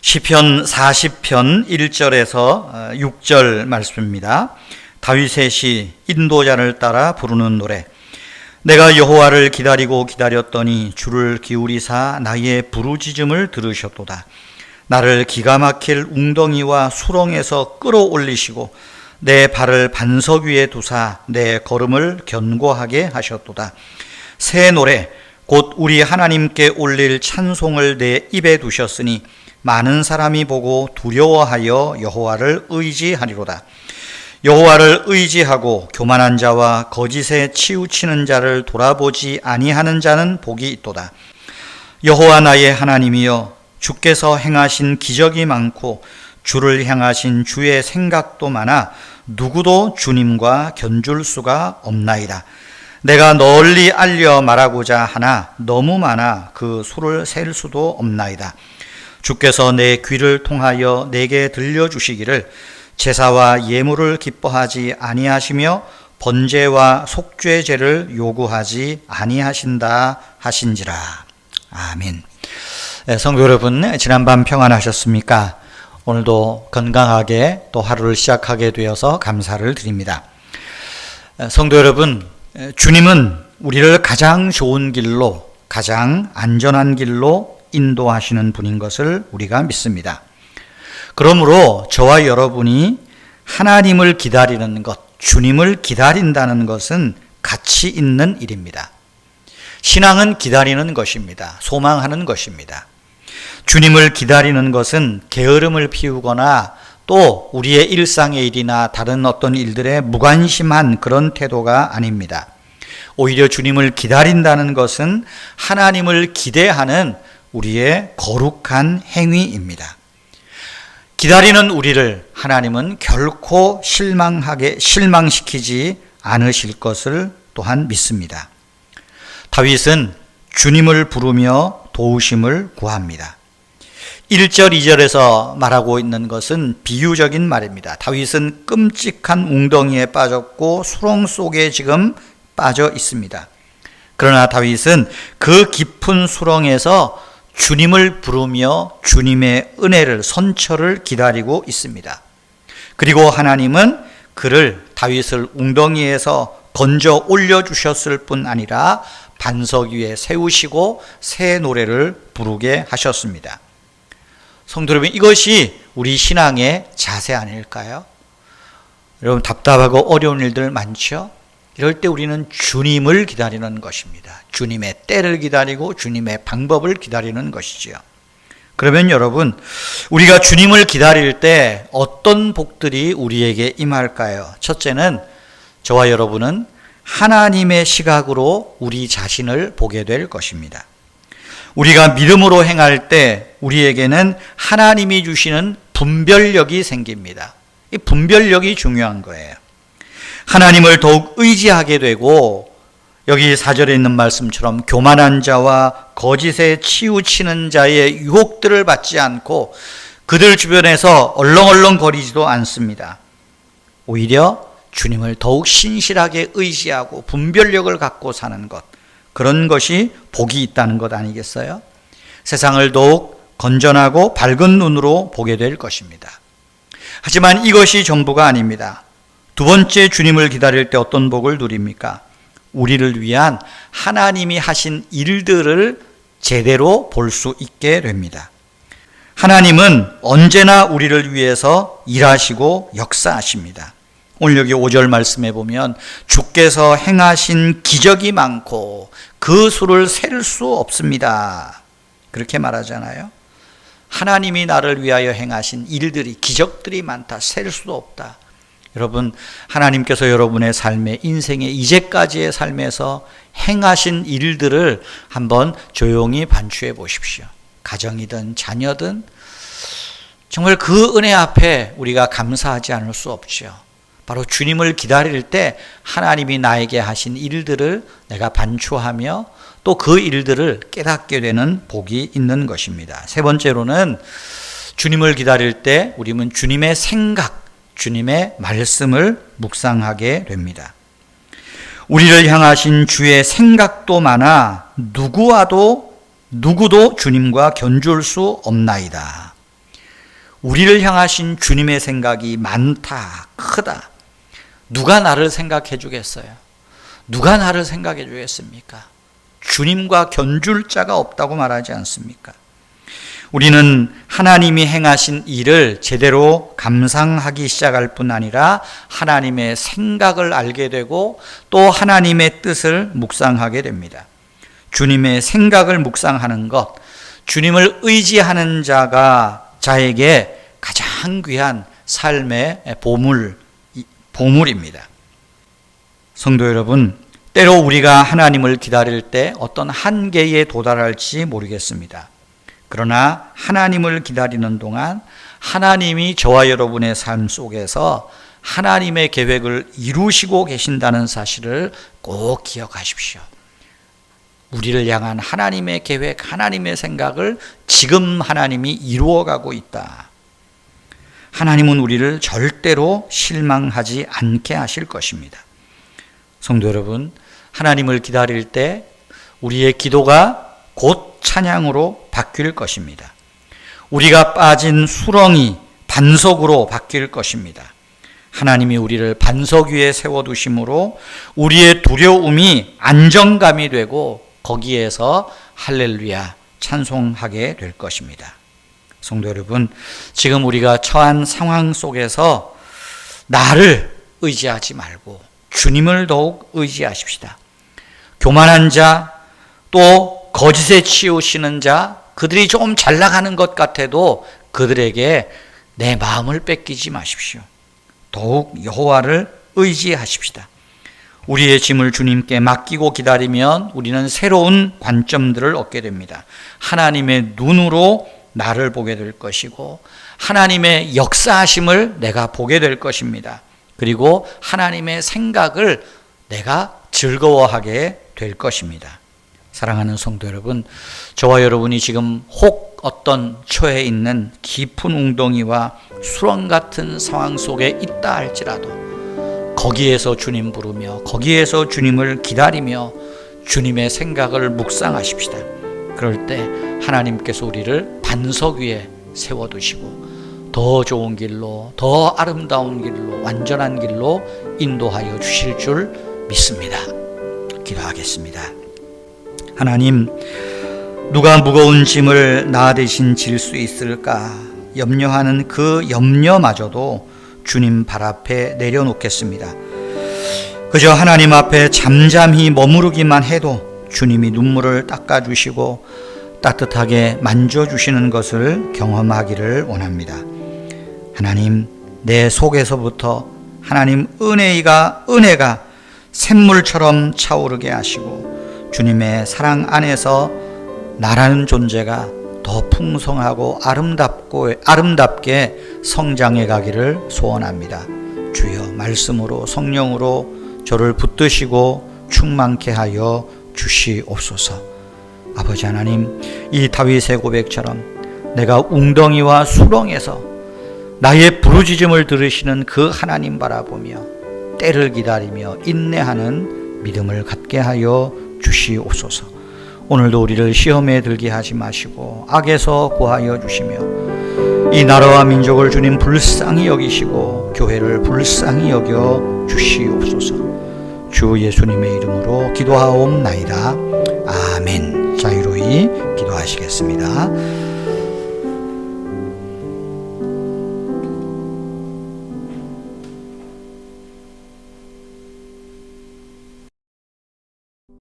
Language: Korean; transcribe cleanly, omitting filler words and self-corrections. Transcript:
시편 40편 1절에서 6절 말씀입니다. 다윗의 시 인도자를 따라 부르는 노래. 내가 여호와를 기다리고 기다렸더니 주를 기울이사 나의 부르짖음을 들으셨도다. 나를 기가 막힐 웅덩이와 수렁에서 끌어올리시고 내 발을 반석 위에 두사 내 걸음을 견고하게 하셨도다. 새 노래 곧 우리 하나님께 올릴 찬송을 내 입에 두셨으니 많은 사람이 보고 두려워하여 여호와를 의지하리로다. 여호와를 의지하고 교만한 자와 거짓에 치우치는 자를 돌아보지 아니하는 자는 복이 있도다. 여호와 나의 하나님이여, 주께서 행하신 기적이 많고 주를 향하신 주의 생각도 많아 누구도 주님과 견줄 수가 없나이다. 내가 널리 알려 말하고자 하나 너무 많아 그 수를 셀 수도 없나이다. 주께서 내 귀를 통하여 내게 들려주시기를 제사와 예물을 기뻐하지 아니하시며 번제와 속죄제를 요구하지 아니하신다 하신지라. 아멘. 성도 여러분, 지난밤 평안하셨습니까? 오늘도 건강하게 또 하루를 시작하게 되어서 감사를 드립니다. 성도 여러분, 주님은 우리를 가장 좋은 길로, 가장 안전한 길로 인도하시는 분인 것을 우리가 믿습니다. 그러므로 저와 여러분이 하나님을 기다리는 것, 주님을 기다린다는 것은 가치 있는 일입니다. 신앙은 기다리는 것입니다. 소망하는 것입니다. 주님을 기다리는 것은 게으름을 피우거나 또 우리의 일상의 일이나 다른 어떤 일들에 무관심한 그런 태도가 아닙니다. 오히려 주님을 기다린다는 것은 하나님을 기대하는 우리의 거룩한 행위입니다. 기다리는 우리를 하나님은 결코 실망시키지 않으실 것을 또한 믿습니다. 다윗은 주님을 부르며 도우심을 구합니다. 1절, 2절에서 말하고 있는 것은 비유적인 말입니다. 다윗은 끔찍한 웅덩이에 빠졌고 수렁 속에 지금 빠져 있습니다. 그러나 다윗은 그 깊은 수렁에서 주님을 부르며 주님의 은혜를, 선처를 기다리고 있습니다. 그리고 하나님은 그를, 다윗을 웅덩이에서 건져 올려주셨을 뿐 아니라 반석 위에 세우시고 새 노래를 부르게 하셨습니다. 성도 여러분, 이것이 우리 신앙의 자세 아닐까요? 여러분, 답답하고 어려운 일들 많죠? 이럴 때 우리는 주님을 기다리는 것입니다. 주님의 때를 기다리고 주님의 방법을 기다리는 것이지요. 그러면 여러분, 우리가 주님을 기다릴 때 어떤 복들이 우리에게 임할까요? 첫째는 저와 여러분은 하나님의 시각으로 우리 자신을 보게 될 것입니다. 우리가 믿음으로 행할 때 우리에게는 하나님이 주시는 분별력이 생깁니다. 이 분별력이 중요한 거예요. 하나님을 더욱 의지하게 되고, 여기 4절에 있는 말씀처럼 교만한 자와 거짓에 치우치는 자의 유혹들을 받지 않고 그들 주변에서 얼렁얼렁거리지도 않습니다. 오히려 주님을 더욱 신실하게 의지하고 분별력을 갖고 사는 것, 그런 것이 복이 있다는 것 아니겠어요? 세상을 더욱 건전하고 밝은 눈으로 보게 될 것입니다. 하지만 이것이 전부가 아닙니다. 두 번째, 주님을 기다릴 때 어떤 복을 누립니까? 우리를 위한 하나님이 하신 일들을 제대로 볼 수 있게 됩니다. 하나님은 언제나 우리를 위해서 일하시고 역사하십니다. 오늘 여기 5절 말씀해 보면 주께서 행하신 기적이 많고 그 수를 셀 수 없습니다. 그렇게 말하잖아요. 하나님이 나를 위하여 행하신 일들이, 기적들이 많다. 셀 수도 없다. 여러분, 하나님께서 여러분의 삶의, 인생의 이제까지의 삶에서 행하신 일들을 한번 조용히 반추해 보십시오. 가정이든 자녀든 정말 그 은혜 앞에 우리가 감사하지 않을 수 없죠. 바로 주님을 기다릴 때 하나님이 나에게 하신 일들을 내가 반추하며 또 그 일들을 깨닫게 되는 복이 있는 것입니다. 세 번째로는 주님을 기다릴 때 우리는 주님의 생각, 주님의 말씀을 묵상하게 됩니다. 우리를 향하신 주의 생각도 많아 누구도 주님과 견줄 수 없나이다. 우리를 향하신 주님의 생각이 많다, 크다. 누가 나를 생각해 주겠어요? 누가 나를 생각해 주겠습니까? 주님과 견줄 자가 없다고 말하지 않습니까? 우리는 하나님이 행하신 일을 제대로 감상하기 시작할 뿐 아니라 하나님의 생각을 알게 되고 또 하나님의 뜻을 묵상하게 됩니다. 주님의 생각을 묵상하는 것, 주님을 의지하는 자에게 가장 귀한 삶의 보물입니다. 성도 여러분, 때로 우리가 하나님을 기다릴 때 어떤 한계에 도달할지 모르겠습니다. 그러나 하나님을 기다리는 동안 하나님이 저와 여러분의 삶 속에서 하나님의 계획을 이루시고 계신다는 사실을 꼭 기억하십시오. 우리를 향한 하나님의 계획, 하나님의 생각을 지금 하나님이 이루어가고 있다. 하나님은 우리를 절대로 실망하지 않게 하실 것입니다. 성도 여러분, 하나님을 기다릴 때 우리의 기도가 곧 찬양으로 바뀔 것입니다. 우리가 빠진 수렁이 반석으로 바뀔 것입니다. 하나님이 우리를 반석 위에 세워두심으로 우리의 두려움이 안정감이 되고 거기에서 할렐루야 찬송하게 될 것입니다. 성도 여러분, 지금 우리가 처한 상황 속에서 나를 의지하지 말고 주님을 더욱 의지하십시다. 교만한 자, 또 거짓에 치우치는 자, 그들이 좀 잘 나가는 것 같아도 그들에게 내 마음을 뺏기지 마십시오. 더욱 여호와를 의지하십시다. 우리의 짐을 주님께 맡기고 기다리면 우리는 새로운 관점들을 얻게 됩니다. 하나님의 눈으로 나를 보게 될 것이고 하나님의 역사하심을 내가 보게 될 것입니다. 그리고 하나님의 생각을 내가 즐거워하게 될 것입니다. 사랑하는 성도 여러분, 저와 여러분이 지금 혹 어떤 처해 있는 깊은 웅덩이와 수렁 같은 상황 속에 있다 할지라도 거기에서 주님 부르며 거기에서 주님을 기다리며 주님의 생각을 묵상하십시다. 그럴 때 하나님께서 우리를 반석 위에 세워두시고 더 좋은 길로, 더 아름다운 길로, 완전한 길로 인도하여 주실 줄 믿습니다. 기도하겠습니다. 하나님, 누가 무거운 짐을 나 대신 질 수 있을까 염려하는 그 염려마저도 주님 발 앞에 내려놓겠습니다. 그저 하나님 앞에 잠잠히 머무르기만 해도 주님이 눈물을 닦아주시고 따뜻하게 만져주시는 것을 경험하기를 원합니다. 하나님, 내 속에서부터 하나님 은혜가 샘물처럼 차오르게 하시고 주님의 사랑 안에서 나라는 존재가 더 풍성하고 아름답게 성장해 가기를 소원합니다. 주여, 말씀으로 성령으로 저를 붙드시고 충만케 하여 주시옵소서. 아버지 하나님, 이 다윗의 고백처럼 내가 웅덩이와 수렁에서 나의 부르짖음을 들으시는 그 하나님 바라보며 때를 기다리며 인내하는 믿음을 갖게 하여 주시옵소서. 오늘도 우리를 시험에 들게 하지 마시고 악에서 구하여 주시며 이 나라와 민족을 주님 불쌍히 여기시고 교회를 불쌍히 여겨 주시옵소서. 주 예수님의 이름으로 기도하옵나이다. 아멘. 자유로이 기도하시겠습니다.